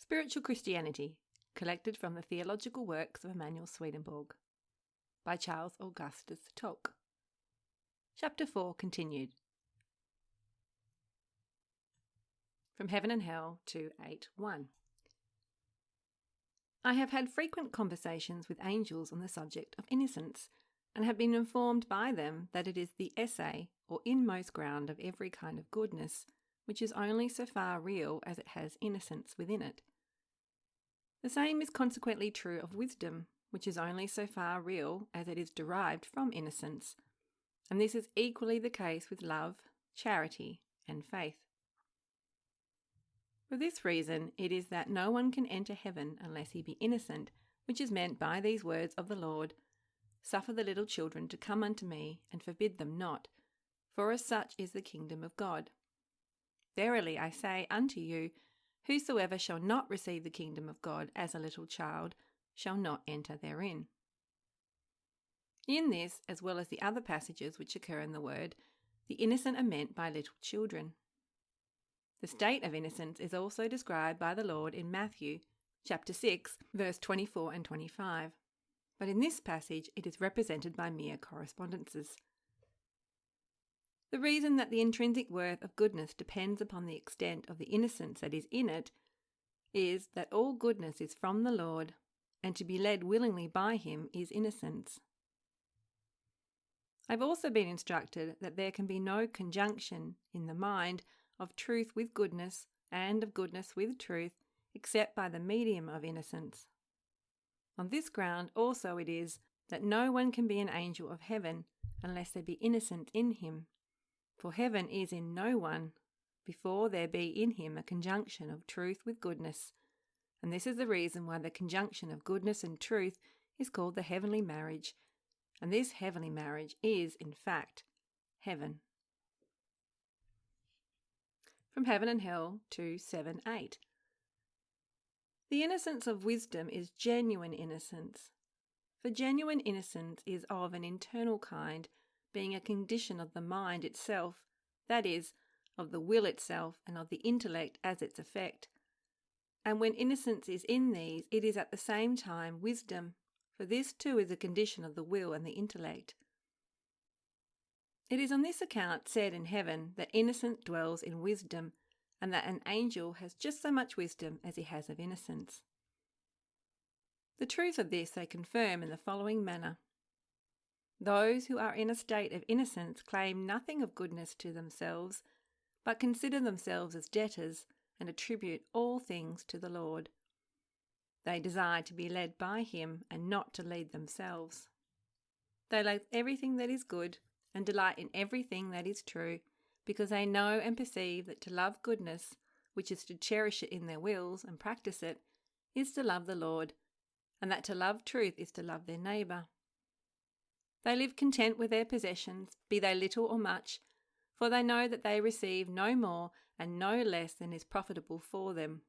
Spiritual Christianity, collected from the theological works of Emanuel Swedenborg, by Charles Augustus Tulk. Chapter 4 continued. From Heaven and Hell to 8:1. I have had frequent conversations with angels on the subject of innocence, and have been informed by them that it is the essay or inmost ground of every kind of goodness, which is only so far real as it has innocence within it. The same is consequently true of wisdom, which is only so far real as it is derived from innocence, and this is equally the case with love, charity, and faith. For this reason it is that no one can enter heaven unless he be innocent, which is meant by these words of the Lord, "Suffer the little children to come unto me, and forbid them not, for as such is the kingdom of God. Verily I say unto you, whosoever shall not receive the kingdom of God as a little child shall not enter therein." In this, as well as the other passages which occur in the word, the innocent are meant by little children. The state of innocence is also described by the Lord in Matthew chapter 6, verse 24 and 25, but in this passage it is represented by mere correspondences. The reason that the intrinsic worth of goodness depends upon the extent of the innocence that is in it is that all goodness is from the Lord, and to be led willingly by him is innocence. I have also been instructed that there can be no conjunction in the mind of truth with goodness and of goodness with truth except by the medium of innocence. On this ground also it is that no one can be an angel of heaven unless there be innocence in him, for heaven is in no one before there be in him a conjunction of truth with goodness, and this is the reason why the conjunction of goodness and truth is called the heavenly marriage, and this heavenly marriage is, in fact, heaven. From Heaven and Hell to 7:8. The innocence of wisdom is genuine innocence, for genuine innocence is of an internal kind, being a condition of the mind itself, that is, of the will itself and of the intellect as its effect. And when innocence is in these, it is at the same time wisdom, for this too is a condition of the will and the intellect. It is on this account said in heaven that innocence dwells in wisdom, and that an angel has just so much wisdom as he has of innocence. The truth of this they confirm in the following manner. Those who are in a state of innocence claim nothing of goodness to themselves, but consider themselves as debtors and attribute all things to the Lord. They desire to be led by him and not to lead themselves. They love everything that is good and delight in everything that is true, because they know and perceive that to love goodness, which is to cherish it in their wills and practice it, is to love the Lord, and that to love truth is to love their neighbour. They live content with their possessions, be they little or much, for they know that they receive no more and no less than is profitable for them.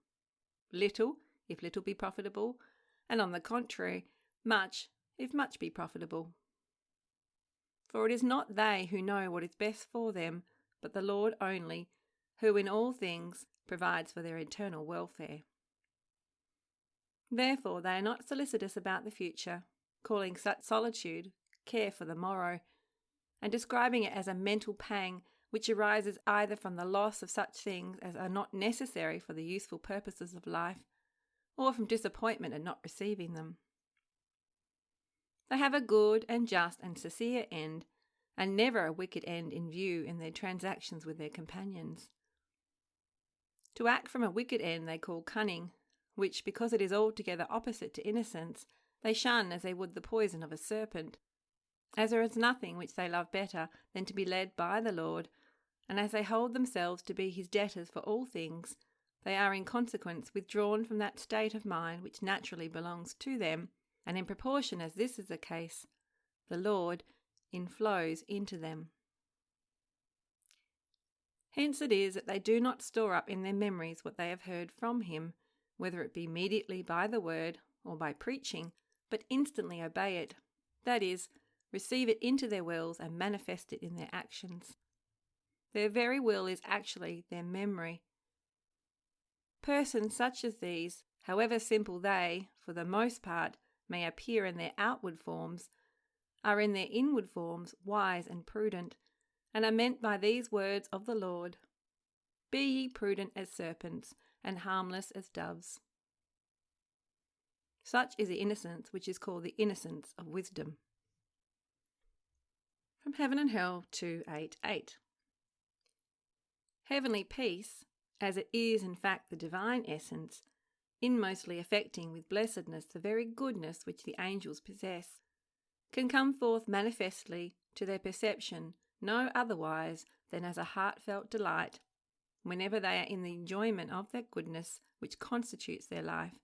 Little, if little be profitable, and on the contrary, much, if much be profitable. For it is not they who know what is best for them, but the Lord only, who in all things provides for their eternal welfare. Therefore they are not solicitous about the future, calling such solitude care for the morrow, and describing it as a mental pang which arises either from the loss of such things as are not necessary for the useful purposes of life, or from disappointment at not receiving them. They have a good and just and sincere end, and never a wicked end in view in their transactions with their companions. To act from a wicked end they call cunning, which, because it is altogether opposite to innocence, they shun as they would the poison of a serpent, as there is nothing which they love better than to be led by the Lord, and as they hold themselves to be his debtors for all things, they are in consequence withdrawn from that state of mind which naturally belongs to them, and in proportion as this is the case, the Lord inflows into them. Hence it is that they do not store up in their memories what they have heard from him, whether it be immediately by the word or by preaching, but instantly obey it, that is, receive it into their wills and manifest it in their actions. Their very will is actually their memory. Persons such as these however simple they, for the most part, may appear in their outward forms, are in their inward forms wise and prudent, and are meant by these words of the Lord, "Be ye prudent as serpents, and harmless as doves." Such is the innocence which is called the innocence of wisdom. From Heaven and Hell 2:8:8. Heavenly peace, as it is in fact the divine essence, inmostly affecting with blessedness the very goodness which the angels possess, can come forth manifestly to their perception no otherwise than as a heartfelt delight, whenever they are in the enjoyment of that goodness which constitutes their life,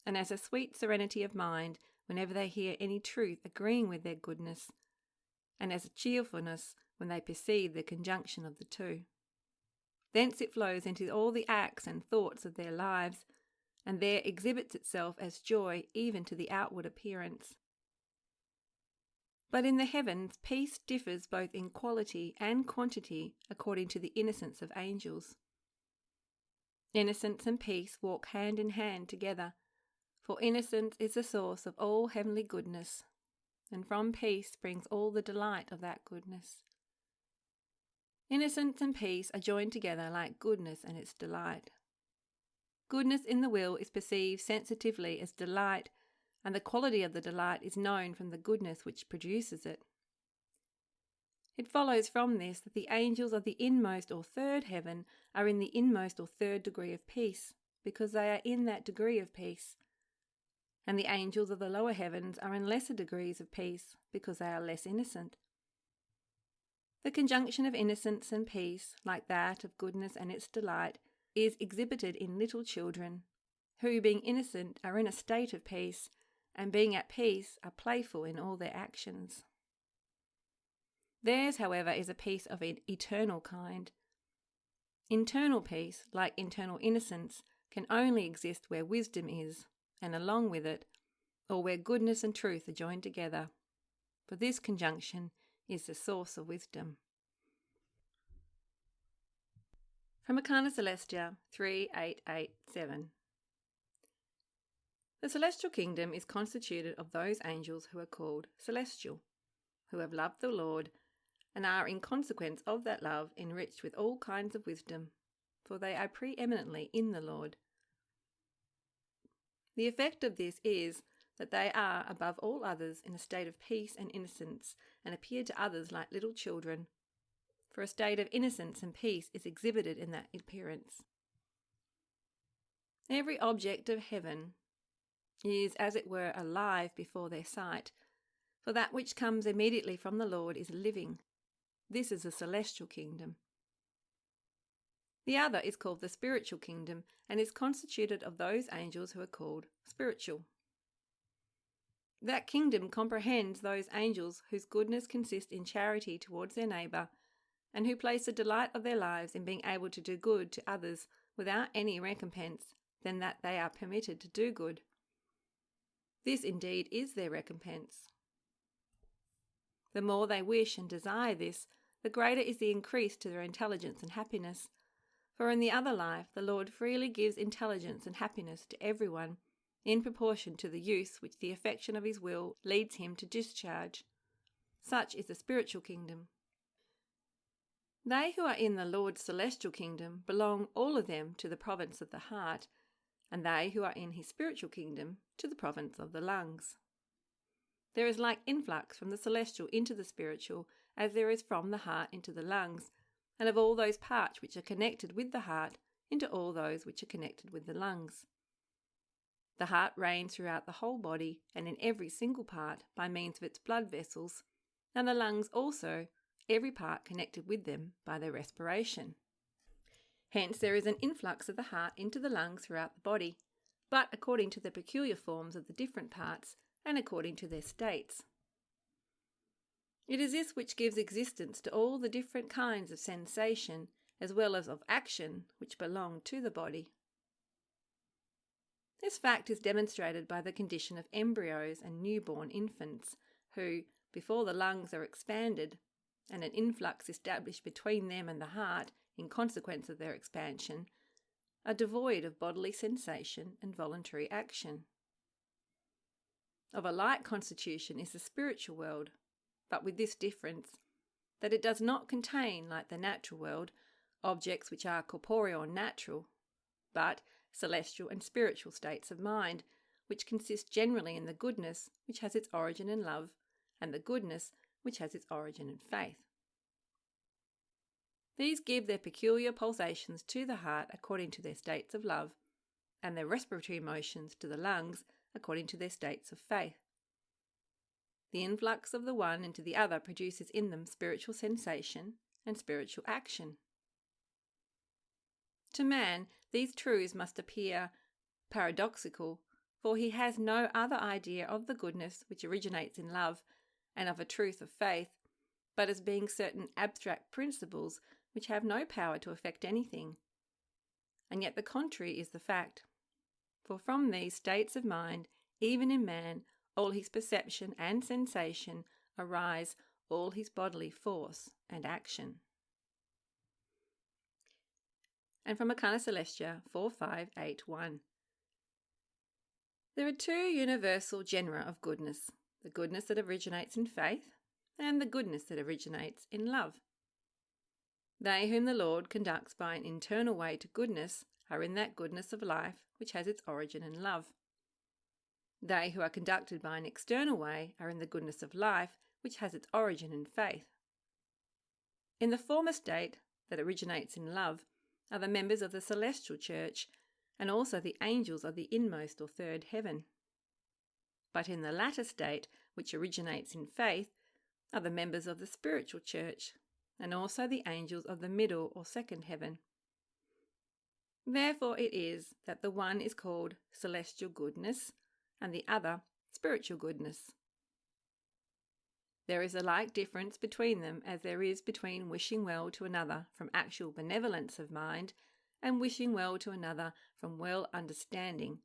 and as a sweet serenity of mind whenever they hear any truth agreeing with their goodness, and as a cheerfulness when they perceive the conjunction of the two. Thence it flows into all the acts and thoughts of their lives, and there exhibits itself as joy even to the outward appearance. But in the heavens peace differs both in quality and quantity according to the innocence of angels. Innocence and peace walk hand in hand together, for innocence is the source of all heavenly goodness, and from peace springs all the delight of that goodness. Innocence and peace are joined together like goodness and its delight. Goodness in the will is perceived sensitively as delight, and the quality of the delight is known from the goodness which produces it. It follows from this that the angels of the inmost or third heaven are in the inmost or third degree of peace, because they are in that degree of peace, and the angels of the lower heavens are in lesser degrees of peace, because they are less innocent. The conjunction of innocence and peace, like that of goodness and its delight, is exhibited in little children, who, being innocent, are in a state of peace, and being at peace, are playful in all their actions. Theirs, however, is a peace of an eternal kind. Internal peace, like internal innocence, can only exist where wisdom is, and along with it, or where goodness and truth are joined together, for this conjunction is the source of wisdom. From Arcana Celestia 3:8:8:7. The celestial kingdom is constituted of those angels who are called celestial, who have loved the Lord, and are in consequence of that love enriched with all kinds of wisdom, for they are preeminently in the Lord. The effect of this is that they are above all others in a state of peace and innocence, and appear to others like little children, for a state of innocence and peace is exhibited in that appearance. Every object of heaven is, as it were, alive before their sight, for that which comes immediately from the Lord is living. This is the celestial kingdom. The other is called the spiritual kingdom, and is constituted of those angels who are called spiritual. That kingdom comprehends those angels whose goodness consists in charity towards their neighbour, and who place the delight of their lives in being able to do good to others without any recompense than that they are permitted to do good. This indeed is their recompense. The more they wish and desire this, the greater is the increase to their intelligence and happiness. For in the other life the Lord freely gives intelligence and happiness to everyone, in proportion to the use which the affection of his will leads him to discharge. Such is the spiritual kingdom. They who are in the Lord's celestial kingdom belong all of them to the province of the heart, and they who are in his spiritual kingdom to the province of the lungs. There is like influx from the celestial into the spiritual, as there is from the heart into the lungs, and of all those parts which are connected with the heart into all those which are connected with the lungs. The heart reigns throughout the whole body and in every single part by means of its blood vessels, and the lungs also, every part connected with them by their respiration. Hence there is an influx of the heart into the lungs throughout the body, but according to the peculiar forms of the different parts and according to their states. It is this which gives existence to all the different kinds of sensation as well as of action which belong to the body. This fact is demonstrated by the condition of embryos and newborn infants, who, before the lungs are expanded, and an influx established between them and the heart in consequence of their expansion, are devoid of bodily sensation and voluntary action. Of a like constitution is the spiritual world, but with this difference, that it does not contain, like the natural world, objects which are corporeal and natural, but celestial and spiritual states of mind, which consist generally in the goodness which has its origin in love, and the goodness which has its origin in faith. These give their peculiar pulsations to the heart according to their states of love, and their respiratory motions to the lungs according to their states of faith. The influx of the one into the other produces in them spiritual sensation and spiritual action. To man, these truths must appear paradoxical, for he has no other idea of the goodness which originates in love and of a truth of faith, but as being certain abstract principles which have no power to effect anything. And yet the contrary is the fact. For from these states of mind, even in man, all his perception and sensation arise, all his bodily force and action. And from Arcana Celestia 4581. There are two universal genera of goodness, the goodness that originates in faith and the goodness that originates in love. They whom the Lord conducts by an internal way to goodness are in that goodness of life which has its origin in love. They who are conducted by an external way are in the goodness of life which has its origin in faith. In the former state, that originates in love, are the members of the celestial church, and also the angels of the inmost or third heaven. But in the latter state, which originates in faith, are the members of the spiritual church, and also the angels of the middle or second heaven. Therefore it is that the one is called celestial goodness, and the other spiritual goodness. There is a like difference between them as there is between wishing well to another from actual benevolence of mind and wishing well to another from well understanding.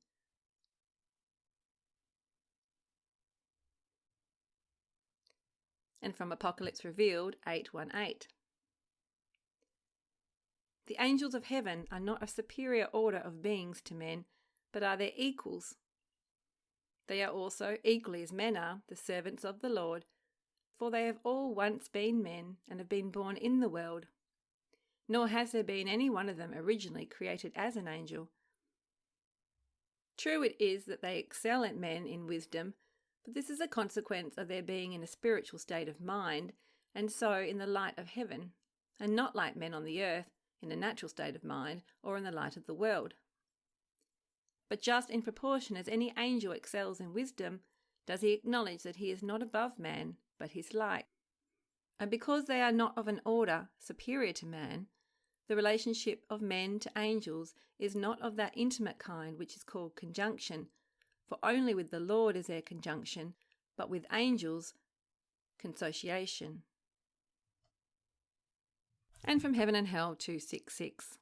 And from Apocalypse Revealed 8:1-8. The angels of heaven are not a superior order of beings to men, but are their equals. They are also, equally as men are, the servants of the Lord, for they have all once been men and have been born in the world, nor has there been any one of them originally created as an angel. True it is that they excel at men in wisdom, but this is a consequence of their being in a spiritual state of mind, and so in the light of heaven, and not like men on the earth, in a natural state of mind, or in the light of the world. But just in proportion as any angel excels in wisdom, does he acknowledge that he is not above man, but his like. And because they are not of an order superior to man, the relationship of men to angels is not of that intimate kind which is called conjunction, for only with the Lord is there conjunction, but with angels consociation. And from Heaven and Hell 266.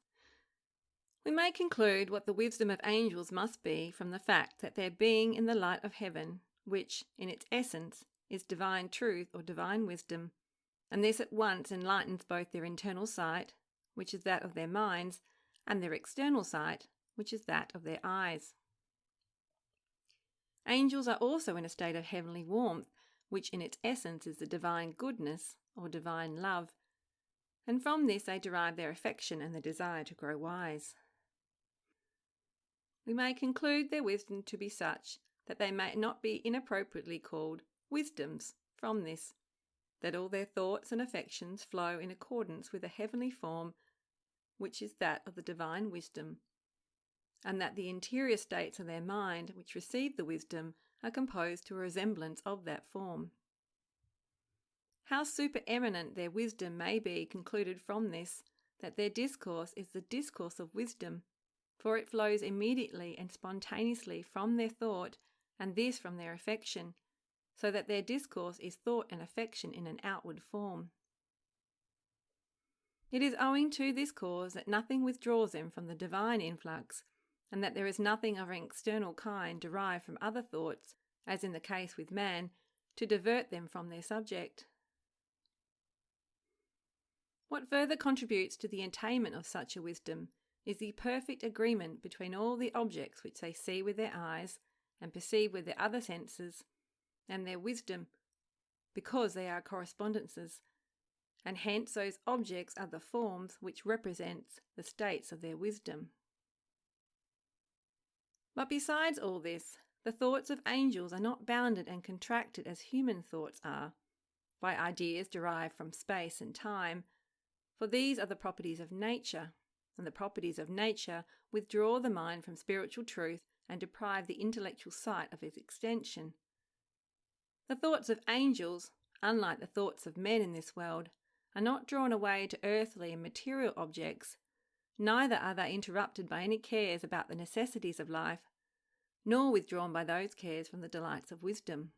We may conclude what the wisdom of angels must be from the fact that their being in the light of heaven, which, in its essence, is divine truth or divine wisdom, and this at once enlightens both their internal sight, which is that of their minds, and their external sight, which is that of their eyes. Angels are also in a state of heavenly warmth, which in its essence is the divine goodness or divine love, and from this they derive their affection and the desire to grow wise. We may conclude their wisdom to be such that they may not be inappropriately called wisdoms from this, that all their thoughts and affections flow in accordance with a heavenly form, which is that of the divine wisdom, and that the interior states of their mind which receive the wisdom are composed to a resemblance of that form. How supereminent their wisdom may be concluded from this, that their discourse is the discourse of wisdom, for it flows immediately and spontaneously from their thought, and this from their affection, so that their discourse is thought and affection in an outward form. It is owing to this cause that nothing withdraws them from the divine influx, and that there is nothing of an external kind derived from other thoughts, as in the case with man, to divert them from their subject. What further contributes to the attainment of such a wisdom is the perfect agreement between all the objects which they see with their eyes and perceive with their other senses, and their wisdom, because they are correspondences, and hence those objects are the forms which represent the states of their wisdom. But besides all this, the thoughts of angels are not bounded and contracted as human thoughts are, by ideas derived from space and time, for these are the properties of nature, and the properties of nature withdraw the mind from spiritual truth and deprive the intellectual sight of its extension. The thoughts of angels, unlike the thoughts of men in this world, are not drawn away to earthly and material objects, neither are they interrupted by any cares about the necessities of life, nor withdrawn by those cares from the delights of wisdom.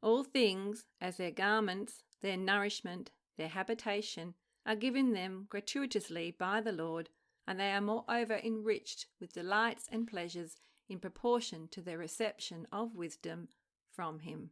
All things, as their garments, their nourishment, their habitation, are given them gratuitously by the Lord, and they are moreover enriched with delights and pleasures in proportion to their reception of wisdom from him.